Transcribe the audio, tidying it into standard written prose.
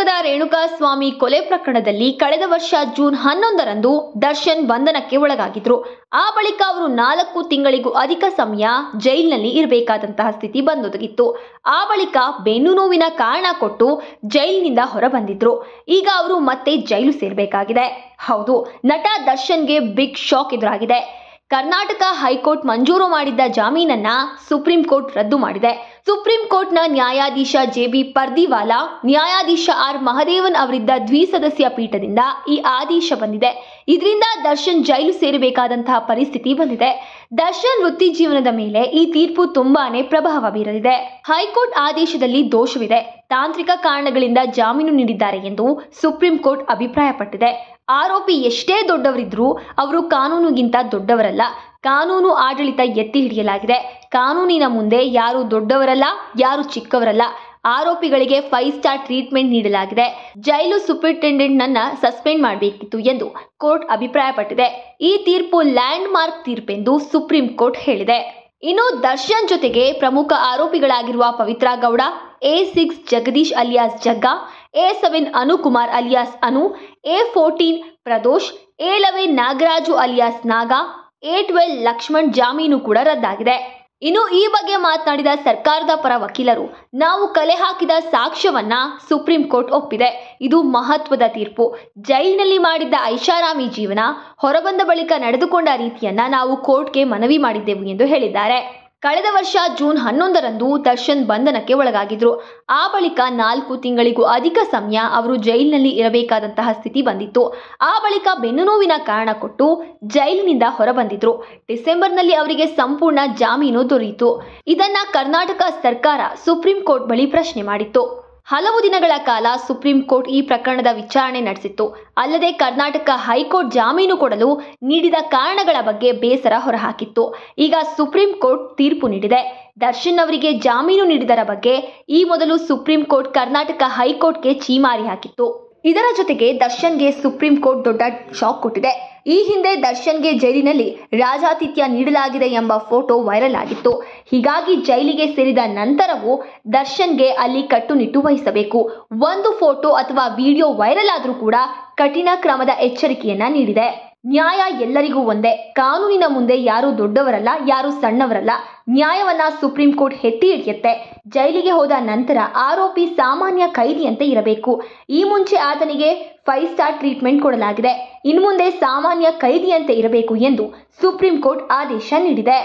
ಶಿವಮೊಗ್ಗದ ರೇಣುಕಾಸ್ವಾಮಿ ಕೊಲೆ ಪ್ರಕರಣದಲ್ಲಿ ಕಳೆದ ವರ್ಷ ಜೂನ್ 11ರಂದು ದರ್ಶನ್ ಬಂಧನಕ್ಕೆ ಒಳಗಾಗಿದ್ರು. ಆ ಬಳಿಕ ಅವರು 4 ತಿಂಗಳಿಗೂ ಅಧಿಕ ಸಮಯ ಜೈಲಿನಲ್ಲಿ ಇರಬೇಕಾದಂತಹ ಸ್ಥಿತಿ ಬಂದೊದಗಿತ್ತು. ಆ ಬಳಿಕ ಬೆನ್ನು ನೋವಿನ ಕಾರಣ ಕೊಟ್ಟು ಜೈಲಿನಿಂದ ಹೊರಬಂದಿದ್ರು. ಈಗ ಅವರು ಮತ್ತೆ ಜೈಲು ಸೇರಬೇಕಾಗಿದೆ. ಹೌದು, ನಟ ದರ್ಶನ್ಗೆ ಬಿಗ್ ಶಾಕ್ ಎದುರಾಗಿದೆ. ಕರ್ನಾಟಕ ಹೈಕೋರ್ಟ್ ಮಂಜೂರು ಮಾಡಿದ್ದ ಜಾಮೀನನ್ನ ಸುಪ್ರೀಂ ಕೋರ್ಟ್ ರದ್ದು ಮಾಡಿದೆ. ಸುಪ್ರೀಂ ಕೋರ್ಟ್ನ ನ್ಯಾಯಾಧೀಶ ಜೆ.ಬಿ. ಪರ್ದಿವಾಲಾ, ನ್ಯಾಯಾಧೀಶ ಆರ್. ಮಹದೇವನ್ ಅವರಿದ್ದ ದ್ವಿಸದಸ್ಯ ಪೀಠದಿಂದ ಈ ಆದೇಶ ಬಂದಿದೆ. ಇದರಿಂದ ದರ್ಶನ್ ಜೈಲು ಸೇರಬೇಕಾದಂತಹ ಪರಿಸ್ಥಿತಿ ಬಂದಿದೆ. ದರ್ಶನ್ ವೃತ್ತಿ ಜೀವನದ ಮೇಲೆ ಈ ತೀರ್ಪು ತುಂಬಾನೇ ಪ್ರಭಾವ ಬೀರಲಿದೆ. ಹೈಕೋರ್ಟ್ ಆದೇಶದಲ್ಲಿ ದೋಷವಿದೆ, ತಾಂತ್ರಿಕ ಕಾರಣಗಳಿಂದ ಜಾಮೀನು ನೀಡಿದ್ದಾರೆ ಎಂದು ಸುಪ್ರೀಂ ಕೋರ್ಟ್ ಅಭಿಪ್ರಾಯಪಟ್ಟಿದೆ. ಆರೋಪಿ ಎಷ್ಟೇ ದೊಡ್ಡವರಿದ್ರೂ ಅವರು ಕಾನೂನಿಗಿಂತ ದೊಡ್ಡವರಲ್ಲ. ಕಾನೂನು ಆಡಳಿತ ಎತ್ತಿ ಹಿಡಿಯಲಾಗಿದೆ. ಕಾನೂನಿನ ಮುಂದೆ ಯಾರು ದೊಡ್ಡವರಲ್ಲ, ಯಾರು ಚಿಕ್ಕವರಲ್ಲ. ಆರೋಪಿಗಳಿಗೆ 5 ಸ್ಟಾರ್ ಟ್ರೀಟ್ಮೆಂಟ್ ನೀಡಲಾಗಿದೆ. ಜೈಲು ಸೂಪರಿಂಟೆಂಡೆಂಟ್ ನನ್ನ ಸಸ್ಪೆಂಡ್ ಮಾಡಬೇಕಿತ್ತು ಎಂದು ಕೋರ್ಟ್ ಅಭಿಪ್ರಾಯಪಟ್ಟಿದೆ. ಈ ತೀರ್ಪು ಲ್ಯಾಂಡ್ ಮಾರ್ಕ್ ತೀರ್ಪೆಂದು ಸುಪ್ರೀಂ ಕೋರ್ಟ್ ಹೇಳಿದೆ. ಇನ್ನು ದರ್ಶನ್ ಜೊತೆಗೆ ಪ್ರಮುಖ ಆರೋಪಿಗಳಾಗಿರುವ Pavithra Gowda, A6 Jagadish alias Jagga, A7 Anukumar alias Anu, A14 Pradosh, A11 Nagaraju alias Naga, A12 Lakshman ಜಾಮೀನು ಕೂಡ ರದ್ದಾಗಿದೆ. ಇನ್ನು ಈ ಬಗ್ಗೆ ಮಾತನಾಡಿದ ಸರ್ಕಾರದ ಪರ ವಕೀಲರು, ನಾವು ಕಲೆ ಹಾಕಿದ ಸಾಕ್ಷ್ಯವನ್ನ ಸುಪ್ರೀಂ ಕೋರ್ಟ್ ಒಪ್ಪಿದೆ. ಇದು ಮಹತ್ವದ ತೀರ್ಪು. ಜೈಲಿನಲ್ಲಿ ಮಾಡಿದ್ದ ಐಷಾರಾಮಿ ಜೀವನ, ಹೊರಬಂದ ಬಳಿಕ ನಡೆದುಕೊಂಡ ರೀತಿಯನ್ನ ನಾವು ಕೋರ್ಟ್ಗೆ ಮನವಿ ಮಾಡಿದ್ದೆವು ಎಂದು ಹೇಳಿದ್ದಾರೆ. ಕಳೆದ ವರ್ಷ ಜೂನ್ 11ರಂದು ದರ್ಶನ್ ಬಂಧನಕ್ಕೆ ಒಳಗಾಗಿದ್ರು. ಆ ಬಳಿಕ 4 ತಿಂಗಳಿಗೂ ಅಧಿಕ ಸಮಯ ಅವರು ಜೈಲಿನಲ್ಲಿ ಇರಬೇಕಾದಂತಹ ಸ್ಥಿತಿ ಬಂದಿತ್ತು. ಆ ಬಳಿಕ ಬೆನ್ನು ನೋವಿನ ಕಾರಣ ಕೊಟ್ಟು ಜೈಲಿನಿಂದ ಹೊರಬಂದಿದ್ರು. ಡಿಸೆಂಬರ್ನಲ್ಲಿ ಅವರಿಗೆ ಸಂಪೂರ್ಣ ಜಾಮೀನು ದೊರೆಯಿತು. ಇದನ್ನ ಕರ್ನಾಟಕ ಸರ್ಕಾರ ಸುಪ್ರೀಂ ಕೋರ್ಟ್ ಬಳಿ ಪ್ರಶ್ನೆ ಮಾಡಿತ್ತು. ಹಲವು ದಿನಗಳ ಕಾಲ ಸುಪ್ರೀಂ ಕೋರ್ಟ್ ಈ ಪ್ರಕರಣದ ವಿಚಾರಣೆ ನಡೆಸಿತ್ತು. ಅಲ್ಲದೆ ಕರ್ನಾಟಕ ಹೈಕೋರ್ಟ್ ಜಾಮೀನು ಕೊಡಲು ನೀಡಿದ ಕಾರಣಗಳ ಬಗ್ಗೆ ಬೇಸರ ಹೊರಹಾಕಿತ್ತು. ಈಗ ಸುಪ್ರೀಂ ಕೋರ್ಟ್ ತೀರ್ಪು ನೀಡಿದೆ. ದರ್ಶನ್ ಅವರಿಗೆ ಜಾಮೀನು ನೀಡಿದರ ಬಗ್ಗೆ ಈ ಮೊದಲು ಸುಪ್ರೀಂ ಕೋರ್ಟ್ ಕರ್ನಾಟಕ ಹೈಕೋರ್ಟ್ಗೆ ಛೀಮಾರಿ ಹಾಕಿತ್ತು. ಇದರ ಜೊತೆಗೆ ದರ್ಶನ್ಗೆ ಸುಪ್ರೀಂ ಕೋರ್ಟ್ ದೊಡ್ಡ ಶಾಕ್ ಕೊಟ್ಟಿದೆ. ಈ ಹಿಂದೆ ದರ್ಶನ್ಗೆ ಜೈಲಿನಲ್ಲಿ ರಾಜಾತಿಥ್ಯ ನೀಡಲಾಗಿದೆ ಎಂಬ ಫೋಟೋ ವೈರಲ್ ಆಗಿತ್ತು. ಹೀಗಾಗಿ ಜೈಲಿಗೆ ಸೇರಿದ ನಂತರವೂ ದರ್ಶನ್ಗೆ ಅಲ್ಲಿ ಕಟ್ಟುನಿಟ್ಟು ವಹಿಸಬೇಕು. ಒಂದು ಫೋಟೋ ಅಥವಾ ವಿಡಿಯೋ ವೈರಲ್ ಆದರೂ ಕೂಡ ಕಠಿಣ ಕ್ರಮದ ಎಚ್ಚರಿಕೆಯನ್ನ ನೀಡಿದೆ. ನ್ಯಾಯ ಎಲ್ಲರಿಗೂ ಒಂದೇ. ಕಾನೂನಿನ ಮುಂದೆ ಯಾರು ದೊಡ್ಡವರಲ್ಲ, ಯಾರು ಸಣ್ಣವರಲ್ಲ. ನ್ಯಾಯವನ್ನ ಸುಪ್ರೀಂ ಕೋರ್ಟ್ ಎತ್ತಿ ಹಿಡಿಯುತ್ತೆ. ಜೈಲಿಗೆ ಹೋದ ನಂತರ ಆರೋಪಿ ಸಾಮಾನ್ಯ ಕೈದಿಯಂತೆ ಇರಬೇಕು. ಈ ಮುಂಚೆ ಆತನಿಗೆ 5 ಸ್ಟಾರ್ ಟ್ರೀಟ್ಮೆಂಟ್ ಕೊಡಲಾಗಿದೆ. ಇನ್ಮುಂದೆ ಸಾಮಾನ್ಯ ಕೈದಿಯಂತೆ ಇರಬೇಕು ಎಂದು ಸುಪ್ರೀಂ ಕೋರ್ಟ್ ಆದೇಶ ನೀಡಿದೆ.